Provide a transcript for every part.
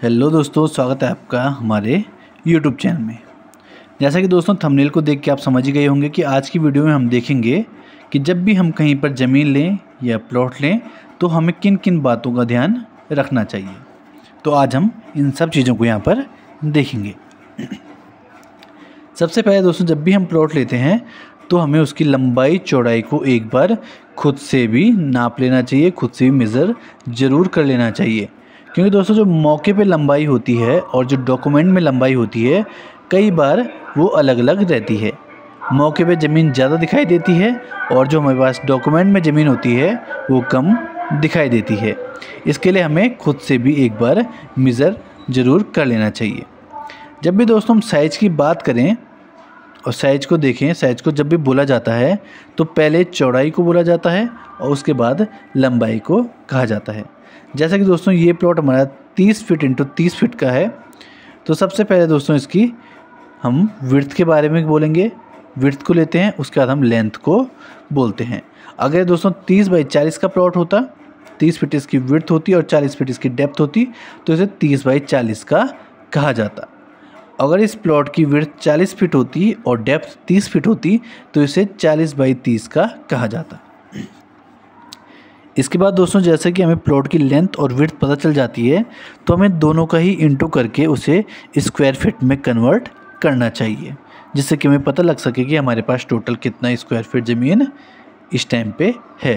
Hello दोस्तों, स्वागत है आपका हमारे YouTube चैनल में। जैसा कि दोस्तों थंबनेल को देख के आप समझ ही गए होंगे कि आज की वीडियो में हम देखेंगे कि जब भी हम कहीं पर ज़मीन लें या प्लॉट लें तो हमें किन किन बातों का ध्यान रखना चाहिए। तो आज हम इन सब चीज़ों को यहाँ पर देखेंगे। सबसे पहले दोस्तों, जब भी हम प्लॉट लेते हैं तो हमें उसकी लंबाई चौड़ाई को एक बार खुद से भी नाप लेना चाहिए, खुद से भी मेज़र ज़रूर कर लेना चाहिए। क्योंकि दोस्तों जो मौके पे लंबाई होती है और जो डॉक्यूमेंट में लंबाई होती है कई बार वो अलग अलग रहती है। मौके पे ज़मीन ज़्यादा दिखाई देती है और जो हमारे पास डॉक्यूमेंट में ज़मीन होती है वो कम दिखाई देती है। इसके लिए हमें खुद से भी एक बार मेज़र ज़रूर कर लेना चाहिए। जब भी दोस्तों हम साइज़ की बात करें और साइज़ को देखें, साइज़ को जब भी बोला जाता है तो पहले चौड़ाई को बोला जाता है और उसके बाद लंबाई को कहा जाता है। जैसा कि दोस्तों ये प्लॉट हमारा 30 फीट इंटू 30 फीट का है, तो सबसे पहले दोस्तों इसकी हम विड्थ के बारे में बोलेंगे। विड्थ को लेते हैं, उसके बाद हम लेंथ को बोलते हैं। अगर दोस्तों 30 बाई 40 का प्लॉट होता, 30 फीट इसकी विड्थ होती और 40 फीट इसकी डेप्थ होती, तो इसे 30 बाई 40 का कहा जाता। अगर इस प्लॉट की विड्थ 40 फीट होती और डेप्थ 30 फीट होती तो इसे 40 बाई 30 का कहा जाता। इसके बाद दोस्तों जैसे कि हमें प्लॉट की लेंथ और विड्थ पता चल जाती है तो हमें दोनों का ही इंटू करके उसे स्क्वायर फीट में कन्वर्ट करना चाहिए, जिससे कि हमें पता लग सके कि हमारे पास टोटल कितना स्क्वायर फीट ज़मीन इस टाइम पे है।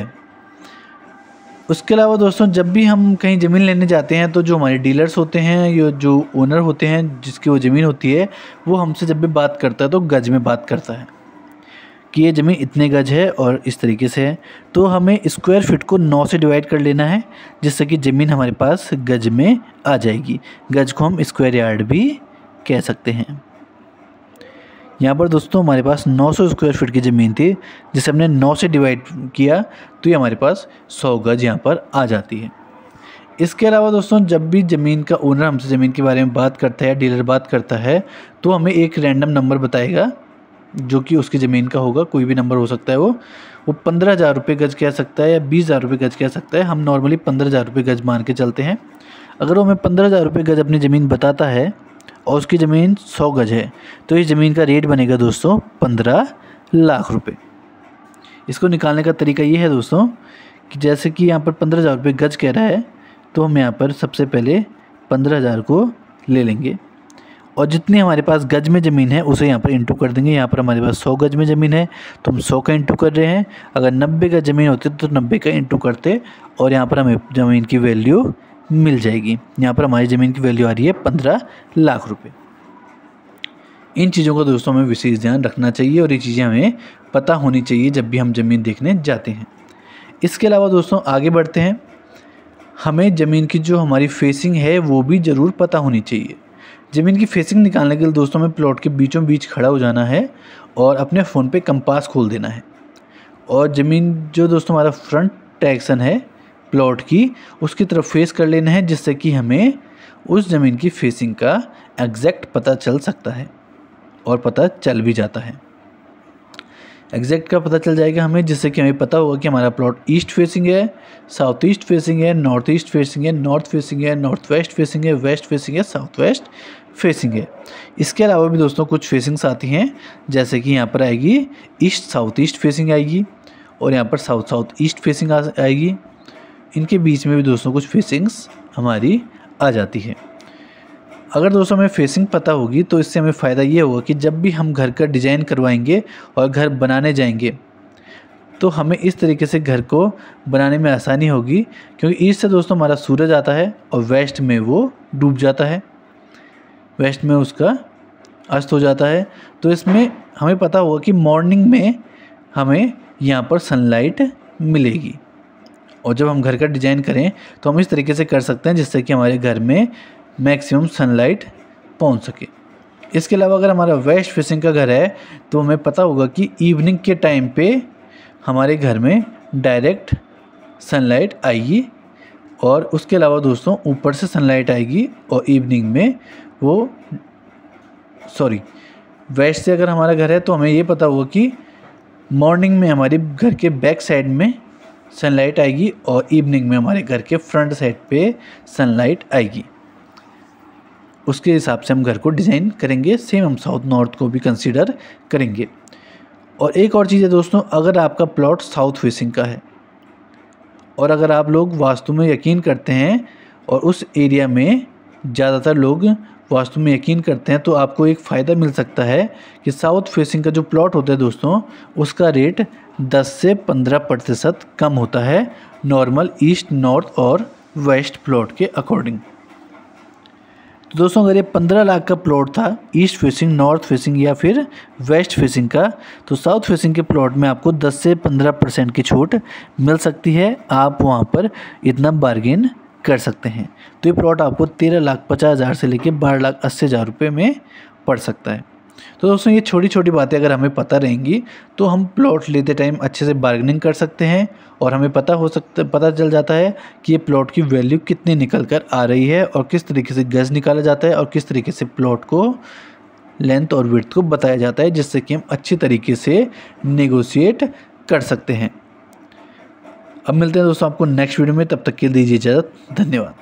उसके अलावा दोस्तों जब भी हम कहीं ज़मीन लेने जाते हैं तो जो हमारे डीलर्स होते हैं या जो ओनर होते हैं जिसकी वो ज़मीन होती है, वो हमसे जब भी बात करता है तो गज में बात करता है कि ये ज़मीन इतने गज है और इस तरीके से है। तो हमें स्क्वायर फीट को 9 से डिवाइड कर लेना है, जिससे कि ज़मीन हमारे पास गज में आ जाएगी। गज को हम स्क्वायर यार्ड भी कह सकते हैं। यहाँ पर दोस्तों हमारे पास 900 स्क्वायर फीट की ज़मीन थी, जिसे हमने 9 से डिवाइड किया तो ये हमारे पास 100 गज यहाँ पर आ जाती है। इसके अलावा दोस्तों जब भी ज़मीन का ओनर हमसे ज़मीन के बारे में बात करता है, डीलर बात करता है, तो हमें एक रैंडम नंबर बताएगा जो कि उसकी ज़मीन का होगा। कोई भी नंबर हो सकता है, वो 15,000 रुपये गज कह सकता है या 20,000 रुपये गज कह सकता है। हम नॉर्मली 15,000 रुपये गज मान के चलते हैं। अगर वो हमें 15,000 रुपये गज अपनी ज़मीन बताता है और उसकी ज़मीन 100 गज है तो इस ज़मीन का रेट बनेगा दोस्तों 15 लाख रुपए। इसको निकालने का तरीका ये है दोस्तों कि जैसे कि यहाँ पर 15,000 रुपये गज कह रहा है, तो हम यहाँ पर सबसे पहले 15,000 को ले लेंगे और जितनी हमारे पास गज में ज़मीन है उसे यहाँ पर इंटू कर देंगे। यहाँ पर हमारे पास 100 गज में ज़मीन है तो हम 100 का इंटू कर रहे हैं। अगर 90 गज ज़मीन होती तो 90 का इंटू करते और यहाँ पर हमें ज़मीन की वैल्यू मिल जाएगी। यहाँ पर हमारी ज़मीन की वैल्यू आ रही है 15 लाख रुपए। इन चीज़ों का दोस्तों हमें विशेष ध्यान रखना चाहिए और ये चीज़ें हमें पता होनी चाहिए जब भी हम ज़मीन देखने जाते हैं। इसके अलावा दोस्तों आगे बढ़ते हैं, हमें ज़मीन की जो हमारी फेसिंग है वो भी ज़रूर पता होनी चाहिए। ज़मीन की फेसिंग निकालने के लिए दोस्तों हमें प्लॉट के बीचों बीच खड़ा हो जाना है और अपने फ़ोन पे कंपास खोल देना है और ज़मीन जो दोस्तों हमारा फ्रंट डायरेक्शन है प्लॉट की, उसकी तरफ फेस कर लेना है, जिससे कि हमें उस ज़मीन की फेसिंग का एग्जैक्ट पता चल सकता है और पता चल भी जाता है। एग्जैक्ट का पता चल जाएगा हमें, जिससे कि हमें पता होगा कि हमारा प्लॉट ईस्ट फेसिंग है, साउथ ईस्ट फेसिंग है, नॉर्थ ईस्ट फेसिंग है, नॉर्थ फेसिंग है, नॉर्थ वेस्ट फेसिंग है, वेस्ट फेसिंग है, साउथ वेस्ट फेसिंग है। इसके अलावा भी दोस्तों कुछ फेसिंग्स आती हैं, जैसे कि यहाँ पर आएगी ईस्ट साउथ ईस्ट फेसिंग आएगी और यहाँ पर साउथ साउथ ईस्ट फेसिंग आएगी। इनके बीच में भी दोस्तों कुछ फेसिंग्स हमारी आ जाती है। अगर दोस्तों हमें फेसिंग पता होगी तो इससे हमें फ़ायदा ये होगा कि जब भी हम घर का डिज़ाइन करवाएंगे और घर बनाने जाएंगे तो हमें इस तरीके से घर को बनाने में आसानी होगी, क्योंकि ईस्ट से दोस्तों हमारा सूरज आता है और वेस्ट में वो डूब जाता है, वेस्ट में उसका अस्त हो जाता है। तो इसमें हमें पता होगा कि मॉर्निंग में हमें यहाँ पर सनलाइट मिलेगी और जब हम घर का डिज़ाइन करें तो हम इस तरीके से कर सकते हैं जिससे कि हमारे घर में मैक्सिमम सनलाइट पहुंच सके। इसके अलावा अगर हमारा वेस्ट फेसिंग का घर है तो हमें पता होगा कि इवनिंग के टाइम पे हमारे घर में डायरेक्ट सनलाइट आएगी और उसके अलावा दोस्तों ऊपर से सनलाइट आएगी और इवनिंग में वो वेस्ट से अगर हमारा घर है तो हमें ये पता होगा कि मॉर्निंग में हमारे घर के बैक साइड में सनलाइट आएगी और इवनिंग में हमारे घर के फ्रंट साइड पे सनलाइट आएगी। उसके हिसाब से हम घर को डिज़ाइन करेंगे। सेम हम साउथ नॉर्थ को भी कंसीडर करेंगे। और एक और चीज़ है दोस्तों, अगर आपका प्लॉट साउथ फेसिंग का है और अगर आप लोग वास्तु में यकीन करते हैं और उस एरिया में ज़्यादातर लोग वास्तु में यकीन करते हैं, तो आपको एक फ़ायदा मिल सकता है कि साउथ फेसिंग का जो प्लॉट होता है दोस्तों, उसका रेट 10 से 15% कम होता है नॉर्मल ईस्ट, नॉर्थ और वेस्ट प्लॉट के अकॉर्डिंग। तो दोस्तों अगर ये 15 लाख का प्लॉट था ईस्ट फेसिंग, नॉर्थ फेसिंग या फिर वेस्ट फेसिंग का, तो साउथ फेसिंग के प्लॉट में आपको 10 से 15% की छूट मिल सकती है। आप वहाँ पर इतना बार्गेन कर सकते हैं। तो ये प्लॉट आपको 13,50,000 से लेकर 12,80,000 रुपये में पड़ सकता है। तो दोस्तों ये छोटी छोटी बातें अगर हमें पता रहेंगी तो हम प्लॉट लेते टाइम अच्छे से बार्गेनिंग कर सकते हैं और हमें पता चल जाता है कि ये प्लॉट की वैल्यू कितनी निकल कर आ रही है और किस तरीके से गज निकाला जाता है और किस तरीके से प्लॉट को लेंथ और विड्थ को बताया जाता है, जिससे कि हम अच्छी तरीके से नेगोशिएट कर सकते हैं। अब मिलते हैं दोस्तों आपको नेक्स्ट वीडियो में, तब तक के लिए दीजिए इजाज़त। धन्यवाद।